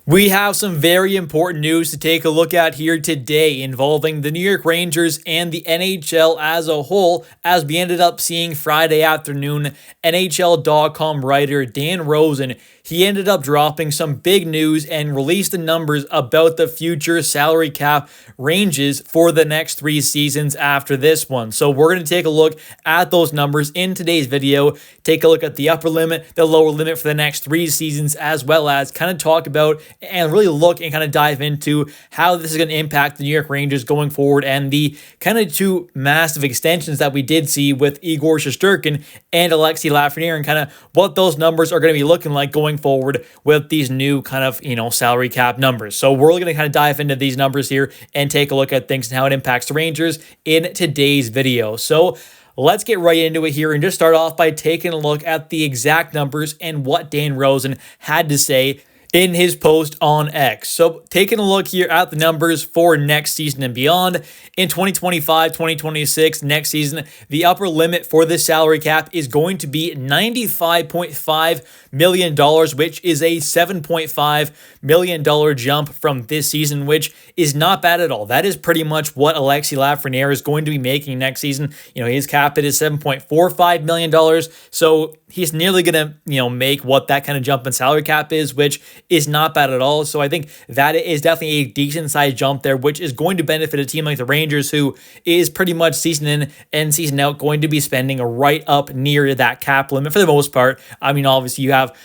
We have some very important news to take a look at here today involving the New York Rangers and the NHL as a whole, as we ended up seeing Friday afternoon. NHL.com writer Dan Rosen, he ended up dropping some big news and released the numbers about the future salary cap ranges for the next 3 seasons after this one. So we're going to take a look at those numbers in today's video, take a look at the upper limit, the lower limit for the next 3 seasons, as well as kind of talk about and really look and kind of dive into how this is going to impact the New York Rangers going forward and the kind of 2 massive extensions that we did see with Igor Shesterkin and Alexi Lafreniere, and kind of what those numbers are going to be looking like going forward with these new kind of, salary cap numbers. So we're going to kind of dive into these numbers here and take a look at things and how it impacts the Rangers in today's video. So let's get right into it here and just start off by taking a look at the exact numbers and what Dan Rosen had to say in his post on X. So taking a look here at the numbers for next season and beyond. In 2025-2026, next season, the upper limit for this salary cap is going to be $95.5 million, which is a $7.5 million jump from this season, which is not bad at all. That is pretty much what Alexi Lafreniere is going to be making next season. His cap hit is $7.45 million. So he's nearly going to, make what that kind of jump in salary cap is, which is not bad at all. So I think that is definitely a decent sized jump there, which is going to benefit a team like the Rangers, who is pretty much season in and season out going to be spending right up near that cap limit for the most part. I mean, obviously you have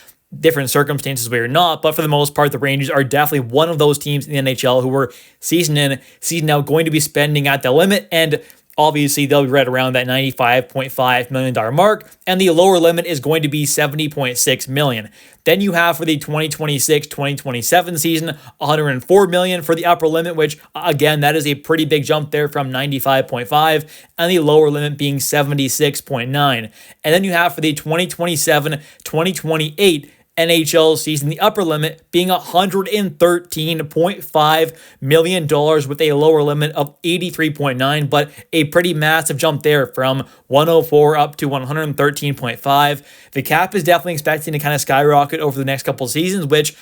different circumstances where you're not, but for the most part, the Rangers are definitely one of those teams in the NHL who are season in, season out going to be spending at the limit, and obviously, they'll be right around that $95.5 million mark, and the lower limit is going to be $70.6 million. Then you have for the 2026-2027 season, $104 million for the upper limit, which, again, that is a pretty big jump there from $95.5, and the lower limit being $76.9. And then you have for the 2027-2028 NHL season, the upper limit being $113.5 million with a lower limit of $83.9, but a pretty massive jump there from 104 up to 113.5. The cap is definitely expecting to kind of skyrocket over the next couple of seasons, which,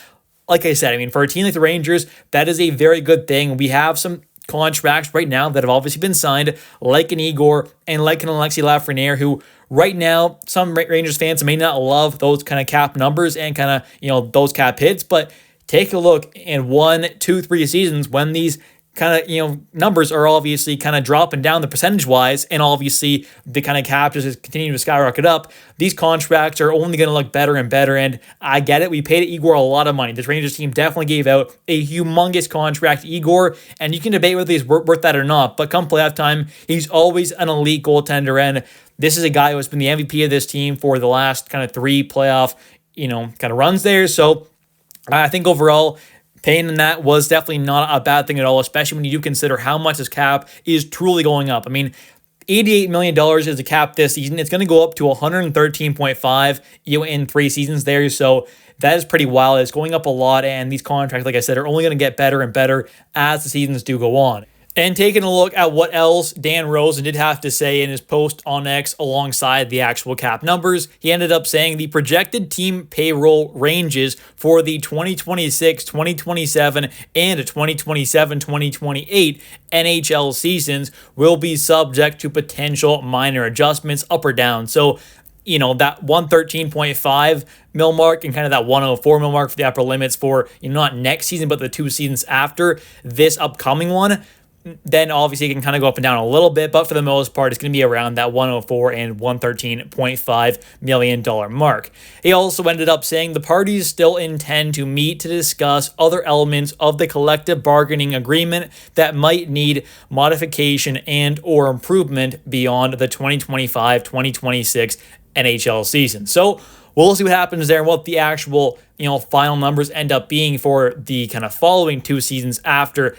like I said, I mean, for a team like the Rangers, that is a very good thing. We have some contracts right now that have obviously been signed, like an Igor and like an Alexi Lafreniere, who right now, some Rangers fans may not love those kind of cap numbers and kind of, those cap hits, but take a look in 1, 2, 3 seasons when these kind of, numbers are obviously kind of dropping down the percentage-wise, and obviously the kind of cap just is continuing to skyrocket up. These contracts are only going to look better and better, and I get it. We paid Igor a lot of money. This Rangers team definitely gave out a humongous contract to Igor, and you can debate whether he's worth that or not, but come playoff time, he's always an elite goaltender, and this is a guy who has been the MVP of this team for the last kind of 3 playoff, kind of runs there. So I think overall, paying in that was definitely not a bad thing at all, especially when you do consider how much his cap is truly going up. I mean, $88 million is the cap this season. It's going to go up to 113.5, in 3 seasons there. So that is pretty wild. It's going up a lot, and these contracts, like I said, are only going to get better and better as the seasons do go on. And taking a look at what else Dan Rosen did have to say in his post on X alongside the actual cap numbers, he ended up saying the projected team payroll ranges for the 2026, 2027, and 2027-2028 NHL seasons will be subject to potential minor adjustments up or down. So, that 113.5 mil mark and kind of that 104 mil mark for the upper limits for, not next season, but the 2 seasons after this upcoming one, then obviously it can kind of go up and down a little bit, but for the most part, it's going to be around that 104 and $113.5 million mark. He also ended up saying the parties still intend to meet to discuss other elements of the collective bargaining agreement that might need modification and or improvement beyond the 2025-2026 NHL season. So we'll see what happens there and what the actual, final numbers end up being for the kind of following 2 seasons after,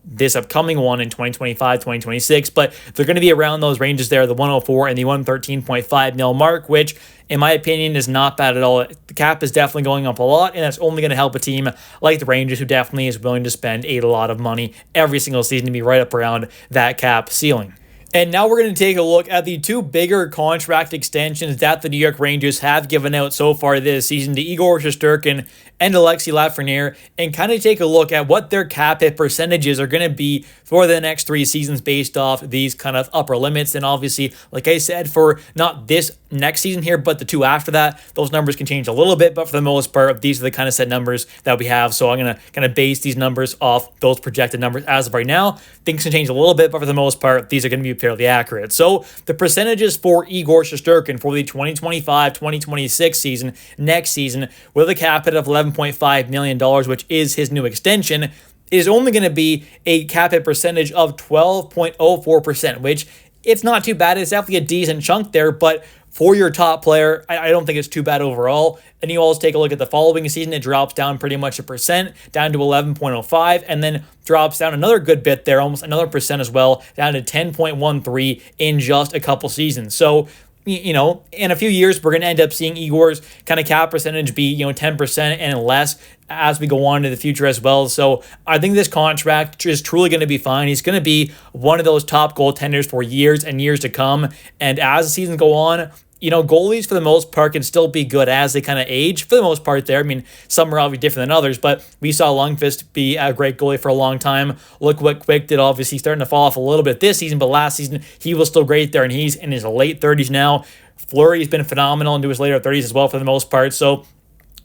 this upcoming one in 2025, 2026, but they're going to be around those ranges there, the 104 and the 113.5 mil mark, which in my opinion is not bad at all. The cap is definitely going up a lot, and that's only going to help a team like the Rangers, who definitely is willing to spend a lot of money every single season to be right up around that cap ceiling. And now we're going to take a look at the two bigger contract extensions that the New York Rangers have given out so far this season to Igor Shesterkin and Alexi Lafreniere, and kind of take a look at what their cap hit percentages are going to be for the next 3 seasons based off these kind of upper limits. And obviously, like I said, for not this next season here, but the two after that, those numbers can change a little bit, but for the most part, these are the kind of set numbers that we have. So I'm going to kind of base these numbers off those projected numbers as of right now. Things can change a little bit, but for the most part, these are going to be fairly accurate. So the percentages for Igor Shesterkin for the 2025-2026 season, next season, with a cap hit of $11.5 million, which is his new extension, is only going to be a cap hit percentage of 12.04%, which it's not too bad. It's definitely a decent chunk there, but for your top player, I don't think it's too bad overall. And you always take a look at the following season, it drops down pretty much 1%, down to 11.05, and then drops down another good bit there, almost another percent as well, down to 10.13 in just a couple seasons. So, you know, in a few years, we're going to end up seeing Igor's kind of cap percentage be, 10% and less as we go on into the future as well. So I think this contract is truly going to be fine. He's going to be one of those top goaltenders for years and years to come. And as the seasons go on, goalies for the most part can still be good as they kind of age for the most part there. I mean, some are obviously different than others, but we saw Lundqvist be a great goalie for a long time. Look what Quick did, obviously starting to fall off a little bit this season, but last season he was still great there, and he's in his late 30s now. Fleury's been phenomenal into his later 30s as well for the most part. So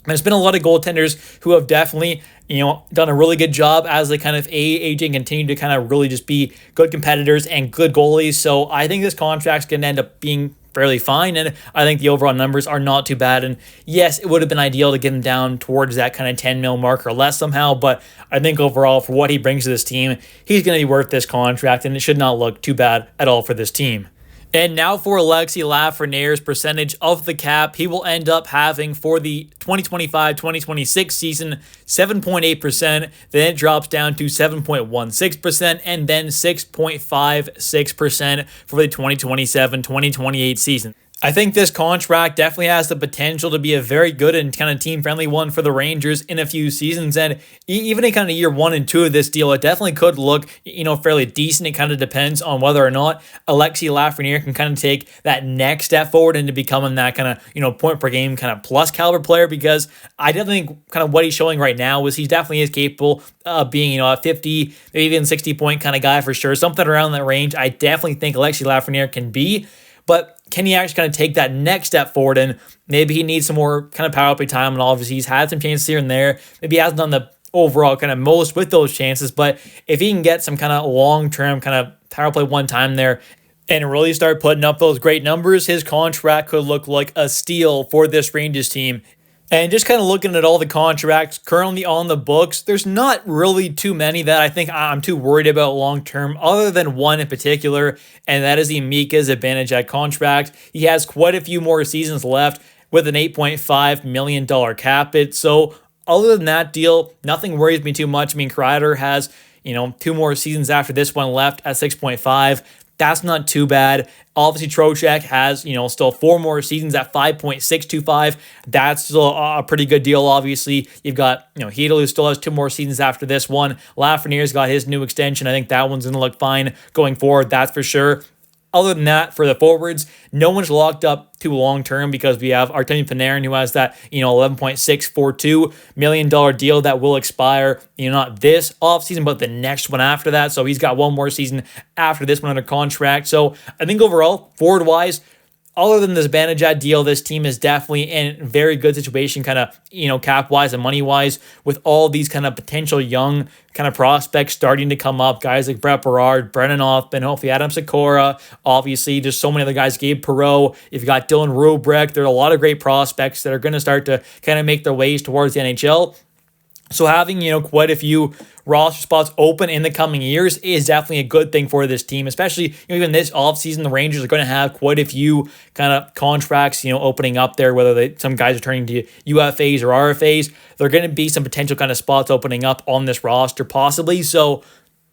there's been a lot of goaltenders who have definitely, done a really good job as they kind of aging, continue to kind of really just be good competitors and good goalies. So I think this contract's going to end up being fairly fine, and I think the overall numbers are not too bad. And yes, it would have been ideal to get him down towards that kind of 10 mil mark or less somehow, but I think overall for what he brings to this team, he's going to be worth this contract, and it should not look too bad at all for this team. And now for Alexi Lafreniere's percentage of the cap, he will end up having for the 2025-2026 season 7.8%, then it drops down to 7.16%, and then 6.56% for the 2027-2028 season. I think this contract definitely has the potential to be a very good and kind of team-friendly one for the Rangers in a few seasons. And even in kind of year 1 and 2 of this deal, it definitely could look, fairly decent. It kind of depends on whether or not Alexi Lafreniere can kind of take that next step forward into becoming that kind of, point per game kind of plus caliber player, because I definitely think kind of what he's showing right now is he definitely is capable of being, a 50, maybe even 60 point kind of guy for sure. Something around that range, I definitely think Alexi Lafreniere can be. But can he actually kind of take that next step forward? And maybe he needs some more kind of power play time. And obviously he's had some chances here and there. Maybe he hasn't done the overall kind of most with those chances. But if he can get some kind of long-term kind of power play one time there and really start putting up those great numbers, his contract could look like a steal for this Rangers team. And just kind of looking at all the contracts currently on the books, there's not really too many that I think I'm too worried about long-term, other than one in particular, and that is the Mika Zibanejad contract. He has quite a few more seasons left with an $8.5 million cap hit. So other than that deal, nothing worries me too much. I mean, Kreider has, 2 more seasons after this one left at 6.5. That's not too bad. Obviously, Trocheck has, still 4 more seasons at 5.625. That's still a pretty good deal, obviously. You've got, Hedl, who still has 2 more seasons after this one. Lafreniere's got his new extension. I think that one's going to look fine going forward, that's for sure. Other than that, for the forwards, no one's locked up too long-term because we have Artemi Panarin, who has that, $11.642 million deal that will expire, not this offseason, but the next one after that. So he's got 1 more season after this one under contract. So I think overall, forward-wise, other than this Zibanejad deal, this team is definitely in a very good situation, kind of, cap-wise and money-wise, with all these kind of potential young kind of prospects starting to come up. Guys like Brett Berard, Brennan Othman, hopefully Adam Sikora. Obviously, there's so many other guys. Gabe Perreault. You've got Dylan Rubrick. There are a lot of great prospects that are going to start to kind of make their ways towards the NHL. So having, quite a few roster spots open in the coming years is definitely a good thing for this team, especially, even this offseason, the Rangers are going to have quite a few kind of contracts, opening up there, whether some guys are turning to UFAs or RFAs. There are going to be some potential kind of spots opening up on this roster possibly. So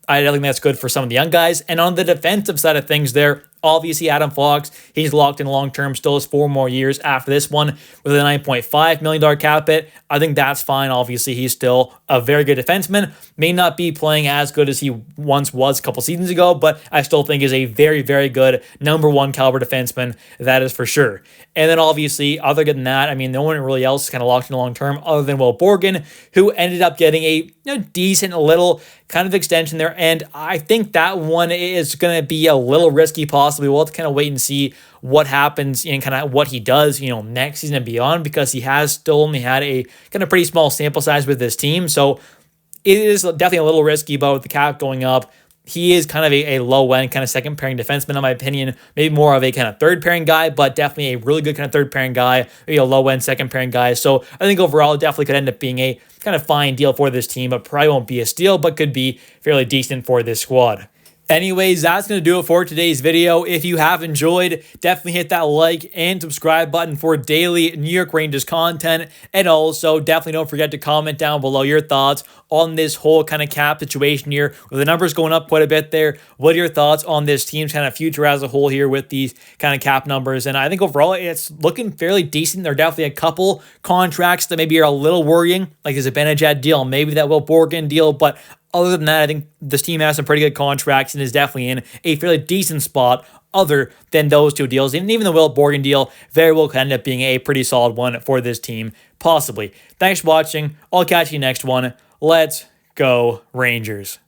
I think that's good for some of the young guys. And on the defensive side of things there, Obviously, Adam Fox, he's locked in long-term, still has 4 more years after this one with a $9.5 million cap hit. I think that's fine. Obviously, he's still a very good defenseman. May not be playing as good as he once was a couple seasons ago, but I still think is a very, very good #1 caliber defenseman. That is for sure. And then obviously, other than that, I mean, no one really else is kind of locked in long-term other than Will Borgen, who ended up getting a decent little kind of extension there. And I think that one is going to be a little risky possibly. We'll have to kind of wait and see what happens and kind of what he does, next season and beyond, because he has still only had a kind of pretty small sample size with this team. So it is definitely a little risky, but with the cap going up, he is kind of a low-end kind of second pairing defenseman, in my opinion. Maybe more of a kind of third pairing guy, but definitely a really good kind of third pairing guy, maybe a low-end second pairing guy. So I think overall it definitely could end up being a kind of fine deal for this team, but probably won't be a steal, but could be fairly decent for this squad. Anyways, that's going to do it for today's video. If you have enjoyed, definitely hit that like and subscribe button for daily New York Rangers content. And also, definitely don't forget to comment down below your thoughts on this whole kind of cap situation here, with the numbers going up quite a bit there. What are your thoughts on this team's kind of future as a whole here with these kind of cap numbers? And I think overall, it's looking fairly decent. There are definitely a couple contracts that maybe are a little worrying, like his Zibanejad deal, maybe that Will Borgen deal, but other than that, I think this team has some pretty good contracts and is definitely in a fairly decent spot other than those two deals. And even the Will Borgen deal very well could end up being a pretty solid one for this team, possibly. Thanks for watching. I'll catch you next one. Let's go Rangers.